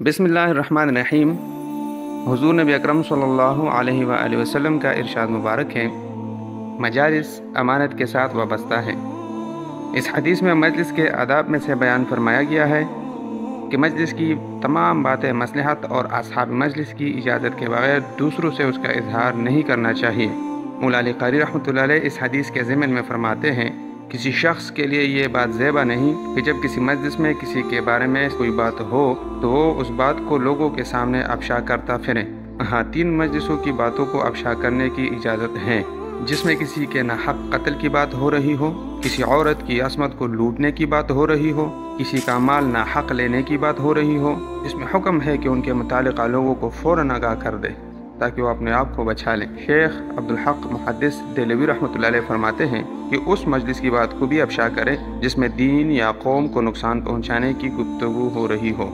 बिस्मिल्लाहिर्रहमानिर्रहीम। हुज़ूर नबी अकरम सल्लल्लाहु अलैहि वआलिहि वसल्लम का इरशाद मुबारक है, मजालिस अमानत के साथ वाबस्ता है। इस हदीस में मजलिस के आदाब में से बयान फरमाया गया है कि मजलिस की तमाम बातें मसलहत और असहाब मजलिस की इजाज़त के बगैर दूसरों से उसका इजहार नहीं करना चाहिए। मौला अली क़ारी रहमतुल्लाह अलैह इस हदीस के ज़िमन में फरमाते हैं, किसी शख्स के लिए ये बात ज़ेबा नहीं कि जब किसी मजलिस में किसी के बारे में कोई बात हो तो वो उस बात को लोगों के सामने अफशा करता फिरे। हाँ, 3 मजलिसों की बातों को अफशा करने की इजाज़त है, जिसमें किसी के नाहक कत्ल की बात हो रही हो, किसी औरत की असमत को लूटने की बात हो रही हो, किसी का माल नाहक लेने की बात हो रही हो। इसमें हुक्म है कि उनके मुतालिका लोगों को फ़ौरन आगाह कर दे ताकि वो अपने आप को बचा लें। शेख अब्दुल हक मुहद्दिस देहलवी रहमतुल्लाह अलैह फरमाते हैं कि उस मजलिस की बात को भी अफशा करें जिसमें दीन या कौम को नुकसान पहुँचाने की गुफ्तगू हो रही हो।